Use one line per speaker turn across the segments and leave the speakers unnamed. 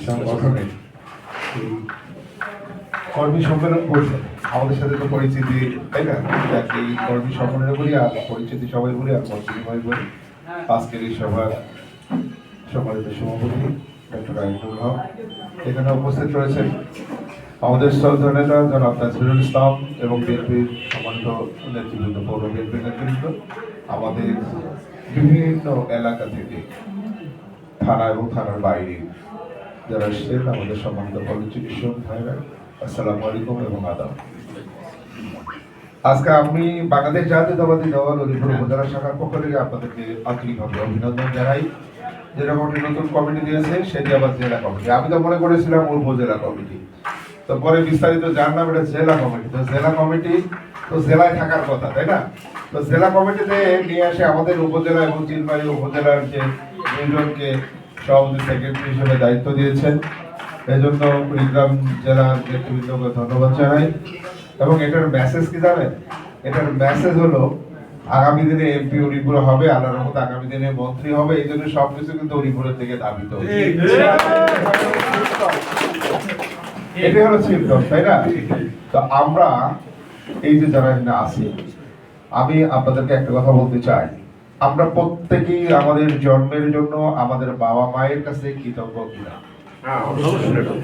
সংগঠনে কর্মী সম্মেলন করছে আমাদের সাথে তো পরিচিতি, তাই না? এই কর্মী সম্মেলনে বলি আর পরিচিতি সবাই বলি আর মন্ত্রী বলি। আজকের এই সভার সম্মানিত সভাপতি ডক্টর আইনুল হক, এখানে উপস্থিত রয়েছেন আমাদের শ্রদ্ধা নেতা জনাব তাজহিরুল ইসলাম এবং বিএনপির সম্মানিত নেতৃবৃন্দ, পৌর বিএনপির নেতৃবৃন্দ, আমাদের বিভিন্ন এলাকা থেকে, থানা এবং থানার বাইরে যারা এসেছেন, আমাদের সম্মানিত পল্লী চিকিৎসক ভাইরা, আসসালামু আলাইকুম এবং আদাব। আজকে আমি বাংলাদেশ জাতীয়তাবাদী দল হরিপুর উপজেলা শাখার পক্ষ থেকে আপনাদেরকে আন্তরিকভাবে অভিনন্দন জানাই। যেরকম নতুন কমিটি দিয়েছে সেটি আবার জেলা কমিটি। আমি তো মনে করেছিলাম উপজেলা কমিটি, তো পরে বিস্তারিত জানলাম এটা জেলা কমিটি। তো জেলা কমিটি তো জেলায় থাকার কথা, তাই না? তো জেলা কমিটিতে নিয়ে আসে আমাদের উপজেলা এবং চিলমারী উপজেলার যে দুইজনকে সভাপতি সেক্রেটারি হিসেবে দায়িত্ব দিয়েছেন, এজন্য কুড়িগ্রাম জেলার নেতৃবৃন্দকে ধন্যবাদ জানাই। এবং এটার মেসেজ কি জানেন? এটার মেসেজ হলো আগামী দিনে এমপি উরিপুরে হবে, আল্লাহর রহমতে আগামী দিনে মন্ত্রী হবে। এই জন্য সবকিছু কিন্তু উরিপুরের থেকে দাবিত হচ্ছে। এটাই হলো সিম্পটম, তাই না? তো আমরা এই যে যারা এখানে আছি, আমি আপনাদেরকে একটা কথা বলতে চাই, আমরা প্রত্যেকেই আমাদের জন্মের জন্য আমাদের বাবা মায়ের কাছে কৃতজ্ঞ কিনা?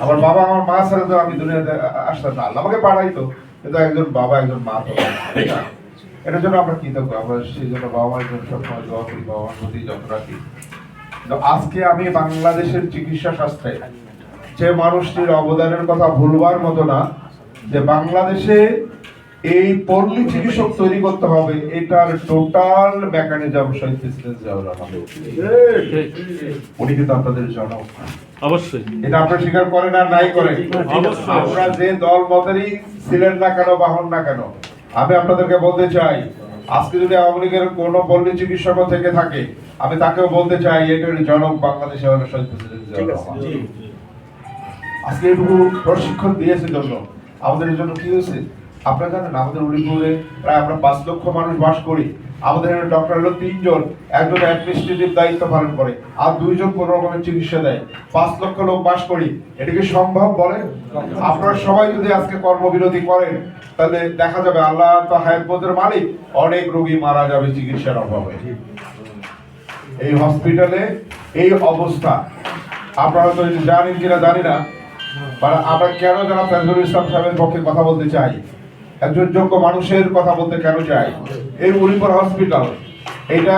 আমার বাবা আমার মা ছাড়া তো আমি দুনিয়াতে আসতাম না, আল্লাহ আমাকে পাঠাইতো, কিন্তু একজন বাবা একজন মা তো, তাই না? এটার জন্য আমরা কৃতজ্ঞ, আমরা সেই জন্য বাবা মায়ের জন্য সবসময় দোয়া করি, বাবা মার প্রতি যত্ন রাখি। তো আজকে আমি বাংলাদেশের চিকিৎসা শাস্ত্রে যে মানুষটির অবদানের কথা ভুলবার মতো না, যে বাংলাদেশে এই পল্লী চিকিৎসক তৈরি করতে হবে, এটার টোটাল মেকানিজম শহীদ প্রেসিডেন্ট জিয়াউর রহমান। উনি কিন্তু আপনাদের জনক, অবশ্যই এটা আপনারা স্বীকার করেন আর নাই করেন, আমরা যে দল মতেরই ছিলেন না কেন বা হন না কেন, আমি আপনাদেরকে বলতে চাই, আজকে যদি আওয়ামী লীগের কোন পল্লী চিকিৎসক থেকে থাকে, আমি তাকেও বলতে চাই এটার জনক বাংলাদেশে হলো শহীদ প্রেসিডেন্ট জিয়াউর রহমান। আজকে এটুকু প্রশিক্ষণ দিয়েছে জন্য আমাদের এই জন্য কি হয়েছে আপনারা জানেন? আমাদের উলিপুরে প্রায় আমরা 5 লক্ষ মানুষ বাস করি। আমাদের এখানে ডক্টর হলো 3 জন, একজন অ্যাডমিনিস্ট্রেটিভ দায়িত্ব পালন করে আর 2 জন কোন রকমের চিকিৎসা দেয়। 5 লক্ষ লোক বাস করি, এটা কি সম্ভব বলেন? আপনারা সবাই যদি আজকে কর্মবিরতি করেন, তাহলে দেখা যাবে আল্লাহ তো হায়াতের মালিক, অনেক রোগী মারা যাবে চিকিৎসার অভাবে। এই হসপিটালে এই অবস্থা আপনারা তো জানেন কিনা জানি না, আমরা কেন জনাব তাজহিরুল ইসলাম সাহেবের পক্ষে কথা বলতে চাই, একজন যোগ্য মানুষের কথা বলতে কেন চাই? এই উলিপুর হসপিটাল এটা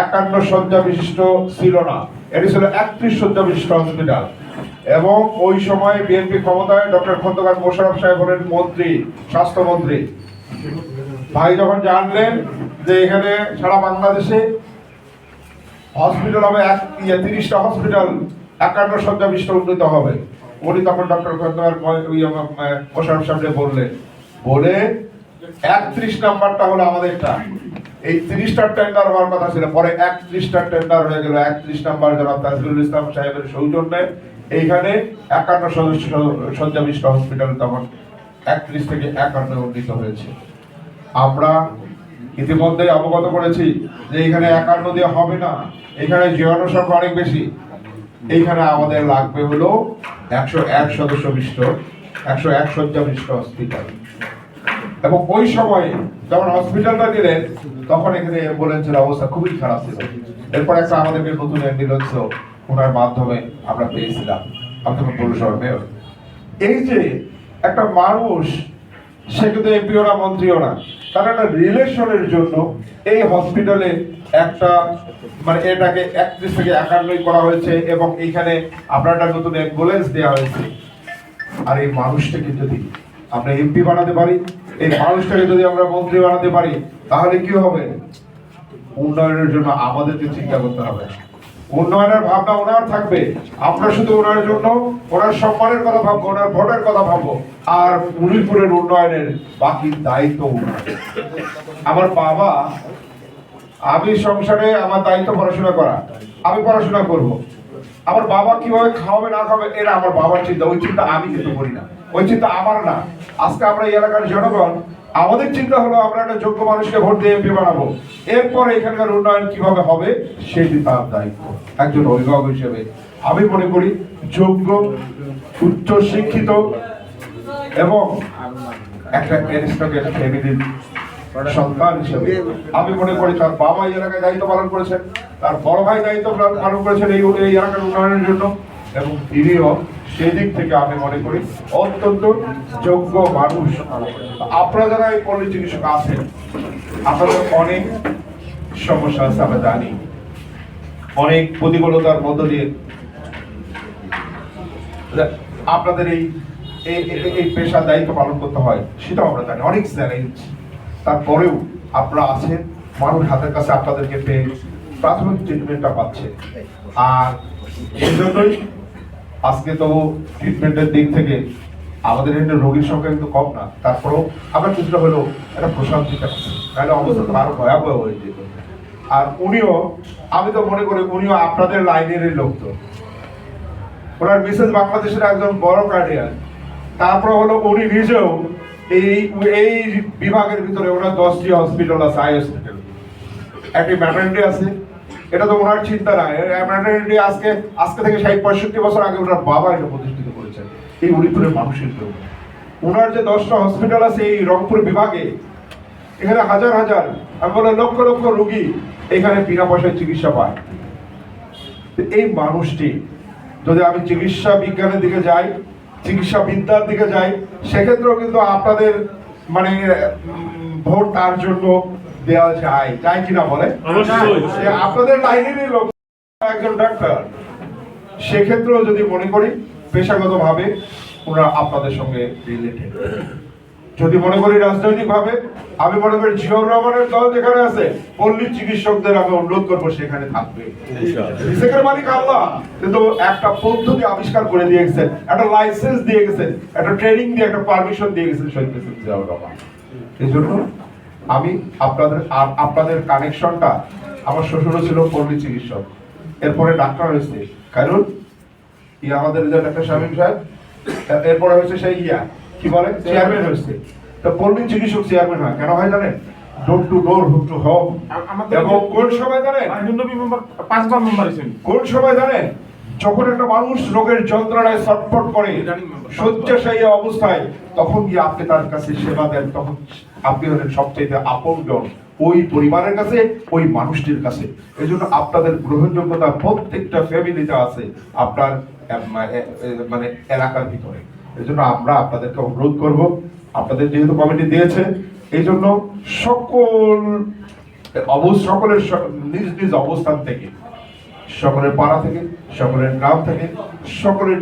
51 শয্যা বিশিষ্ট ছিল না, এটি ছিল 31 শয্যা বিশিষ্ট হসপিটাল। এবং ওই সময় বিএনপি ক্ষমতায় ডক্টর খন্দকার মোশাররফ সাহেব হলেন মন্ত্রী, স্বাস্থ্যমন্ত্রী। ভাই যখন জানলেন যে এখানে সারা বাংলাদেশে হসপিটাল হবে 30টা হসপিটাল 51 শয্যা বিশিষ্ট উন্নীত হবে, উনি তখন ডক্টর খন্দকার মোশাররফ সাহেবকে বললেন, বলে 31 নাম্বারটা হলো আমাদেরটা। এই 30টা টেন্ডার হওয়ার কথা ছিল, পরে 31টা টেন্ডার হয়ে গেল। 31 নাম্বার জনাব তাজহিরুল ইসলাম সাহেবের সৌজন্যে এইখানে 51 শয্যা বিশিষ্ট হসপিটাল তখন 31 থেকে 51 উন্নীত হয়েছে। আমরা ইতিমধ্যে অবগত করেছি যে এখানে 51 দিয়ে হবে না, এখানে জনসংখ্যা অনেক বেশি। এইখানে আমাদের লাগবে হলো 101 সদস্য বিশিষ্ট 101 শয্যা বিশিষ্ট হসপিটাল। এবং ওই সময়ে যখন হসপিটালটা দিলেন, তখন এখানে অ্যাম্বুলেন্সের অবস্থা খুবই খারাপ ছিল। এরপর একটা আমাদেরকে নতুন অ্যাম্বুলেন্স ওনার মাধ্যমে আমরা পেয়েছিলাম, আপনার পৌরসভার মেয়র। এই যে একটা মানুষ, সে কিন্তু এমপিও না মন্ত্রীও না, তার একটা রিলেশনের জন্য এই হসপিটালে একটা মানে এটাকে 31 থেকে 51 করা হয়েছে এবং এইখানে আপনার একটা নতুন অ্যাম্বুলেন্স দেওয়া হয়েছে। আর এই মানুষটাকে যদি আমরা এমপি বানাতে পারি, এই মানুষটাকে যদি আমরা মন্ত্রী বানাতে পারি, তাহলে কি হবে? উন্নয়নের জন্য আমাদেরকে চিন্তা করতে হবে, উন্নয়নের ভাবনা ওনার থাকবে। আমরা শুধু ওনার জন্য ওনার সম্মানের কথা ভাববো, ওনার ভোটের কথা ভাববো, আর উলিপুরের উন্নয়নের বাকি দায়িত্ব ওনার। আমার বাবা, আমি সংসারে আমার দায়িত্ব পড়াশোনা করা, আমি পড়াশোনা করব। আমার বাবা কিভাবে খাওয়াবে না খাবে এটা আমার বাবার চিন্তা, ওই চিন্তা আমি কিন্তু করি না, ওই চিন্তা আমার না। আজকে আমরা এই এলাকার জনগণ, আমাদের চিন্তা হলো আমরা একটা যোগ্য মানুষকে ভোট দিয়ে এমপি বানাবো, এরপরে এখানকার উন্নয়ন কিভাবে হবে সেটি তার দায়িত্ব একজন অভিভাবক হিসেবে। আমি মনে করি যোগ্য, উচ্চ শিক্ষিত এবং একটা অ্যারিস্টোক্রেট ফ্যামিলির সন্তান হিসেবে আমি মনে করি তার বাবা এই এলাকায় দায়িত্ব পালন করেছেন, তার বড় ভাই দায়িত্ব পালন করেছেন এই এলাকার উন্নয়নের জন্য, এবং তিনিও সেই দিক থেকে আমি মনে করি অত্যন্ত যোগ্য মানুষ। আপনারা যারা এই পল্লী চিকিৎসক আছেন, আপনাদের অনেক সমস্যা আছে, আমরা জানি অনেক প্রতিকূলতার মধ্য দিয়ে আপনাদের এই পেশার দায়িত্ব পালন করতে হয়, সেটাও আমরা জানি, অনেক চ্যালেঞ্জ। তারপরেও আপনারা আছেন, মানুষ হাতের কাছে আপনাদেরকে পেয়ে প্রাথমিক ট্রিটমেন্টটা পাচ্ছে। আর এই জন্যই আজকে তো ট্রিটমেন্টের দিক থেকে আমাদের এখানে রোগীর সংখ্যা কিন্তু কম না, তারপরেও আমরা কিছুটা হলেও একটা প্রশান্তি পাচ্ছি, তাহলে অবস্থা তো আরো ভয়াবহ হয়ে যেত। আর উনিও, আমি তো মনে করি উনিও আপনাদের লাইনের লোক, তো ওনার মিসেস বাংলাদেশের একজন বড় গার্ডিয়ান, তারপর হলো উনি নিজেও এই বিভাগের ভিতরে ওনার 10টি হসপিটাল আছে, আই হসপিটাল, একটি ম্যাটারনিটি আছে। এটা তো ওনার চিন্তা নাই, ম্যাটারনিটি আজকে থেকে 60-65 বছর আগে ওনার বাবা এটা প্রতিষ্ঠিত করেছেন এই উলিপুরের মানুষের জন্য। ওনার যে 10টা হসপিটাল আছে এই রংপুর বিভাগে, এখানে হাজার হাজার, আমি বলে লক্ষ লক্ষ রোগী এখানে বিনা পয়সায় চিকিৎসা পায়। এই মানুষটি যদি আমি চিকিৎসা বিজ্ঞানের দিকে যাই, চিকিৎসা বিদ্যার দিকে যাই, সেক্ষেত্রেও কিন্তু আপনাদের মানে ভোট তার জন্য দেওয়া যায় কিনা বলে, আপনাদের লাইনেরই লোক একজন ডাক্তার, সেক্ষেত্রেও যদি মনে করি পেশাগত ভাবে ওনারা আপনাদের সঙ্গে রিলেটেড। যদি মনে করি রাজনৈতিক ভাবে, আমি মনে করি জিয়াউর রহমানের দল যেখানে আছে, পল্লী চিকিৎসকদের আমি অনুরোধ করবো সেখানে থাকবে। সেখানে মালিক আল্লাহ কিন্তু একটা পদ্ধতি আবিষ্কার করে দিয়ে গেছেন, একটা লাইসেন্স দিয়ে গেছেন, একটা ট্রেনিং দিয়ে একটা পারমিশন দিয়ে গেছেন শহীদ প্রেসিডেন্ট জিয়াউর রহমান। এই জন্য আমি আপনাদের কানেকশনটা, আমার শ্বশুরও ছিল পল্লী চিকিৎসক, এরপরে ডাক্তার হয়েছে, কারণ আমাদের যে ডাক্তার শামীম সাহেব, এরপরে হয়েছে সেই কি বলে চেয়ারম্যান হয়েছে। তো পল্লী চিকিৎসক চেয়ারম্যান হয় কেন হয় জানেন? Door to door, hook to home. এবং কোন সময় জানেন?
5বার মেম্বার হয়েছেন।
কোন সময় জানেন? যখন একটা মানুষ রোগের যন্ত্রণায় ছটফট করে, শয্যাশায়ী অবস্থায়, তখন গিয়ে আপনি তার কাছে সেবা দেন, তখন আপনি হলেন সবচেয়ে আপনজন ওই পরিবারের কাছে, ওই মানুষটির কাছে। এই জন্য আপনাদের গ্রহণযোগ্যতা প্রত্যেকটা ফ্যামিলিতে আছে আপনার মানে এলাকার ভিতরে। এই জন্য আমরা আপনাদেরকে অনুরোধ করব, আপনাদের যেহেতু কমিটি দিয়েছে, এই জন্য সকলের নিজ নিজ অবস্থান থেকে, সকলের পাড়া থেকে, সকলের গ্রাম থেকে, সকলের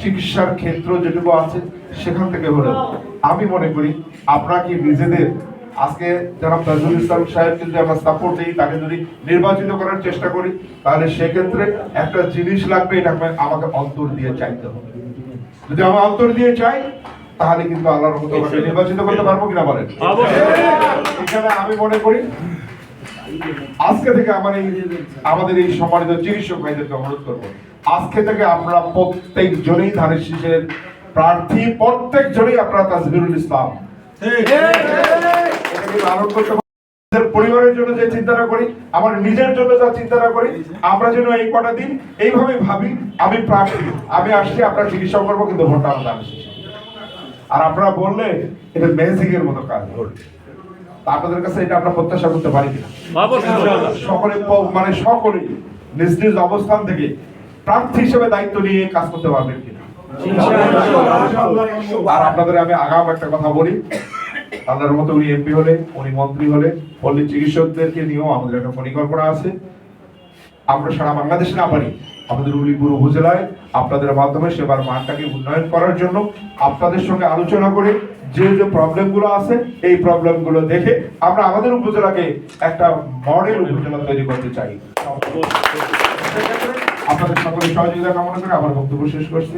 চিকিৎসার ক্ষেত্র যেটুকু আছে সেখান থেকে হলেও আমি মনে করি আপনারা কি নিজেদের আজকে জনাব তাজুল ইসলাম সাহেব কিন্তু আমরা সাপোর্ট দিই, তাকে যদি নির্বাচিত করার চেষ্টা করি, তাহলে সেক্ষেত্রে একটা জিনিস লাগবে, এটা আমাকে অন্তর দিয়ে চাইতে হবে। যদি আমি অন্তর দিয়ে চাই, তাহলে কিন্তু আল্লাহর মতো নির্বাচিত করতে পারবো কিনা বলেন? এখানে আমি মনে করি আজকে থেকে আমাদের এই সম্মানিত চিকিৎসক ভাইদেরকে অনুরোধ করবো, আজকে থেকে আপনারা প্রত্যেক জনেই ধানের শীষের প্রার্থী, প্রত্যেক জনেই আপনারা তাজবিরুল ইসলাম পরিবারের জন্য যে চিন্তাটা করি, আমার নিজের জন্য যা চিন্তাটা করি, আমরা যেন এই কটা দিন এইভাবে ভাবি আমি প্রার্থী, আমি আসছি আপনার চিকিৎসা করবো, কিন্তু ভোটটা আমার ধানের শীষে। আর আপনারা বললে এটা ম্যাজিক এর মতো কাজ ঘটবে, আপনাদের কাছে এটা আমরা প্রত্যাশা করতে পারি কিনা? সকলে মানে সকলেই নিজ নিজ অবস্থান থেকে প্রার্থী হিসেবে দায়িত্ব নিয়ে কাজ করতে পারবেন কিনা? আর আপনাদের আমি আগাম একটা কথা বলি, আল্লাহর মতো উনি এমপি হলে, উনি মন্ত্রী হলে, পল্লী চিকিৎসকদেরকে নিয়েও আমাদের একটা পরিকল্পনা আছে। আমরা সারা বাংলাদেশে না পারি, আমাদের উলিপুর উপজেলায় আপনাদের মাধ্যমে সেবার মানটাকে উন্নয়ন করার জন্য আপনাদের সঙ্গে আলোচনা করে যে যে প্রবলেমগুলো আছে, এই প্রবলেমগুলো দেখে আমরা আমাদের উপজেলাকে একটা মডেল উপজেলা তৈরি করতে চাই। আপনাদের সকলের সহযোগিতা কামনা করে আমার বক্তব্য শেষ করছি।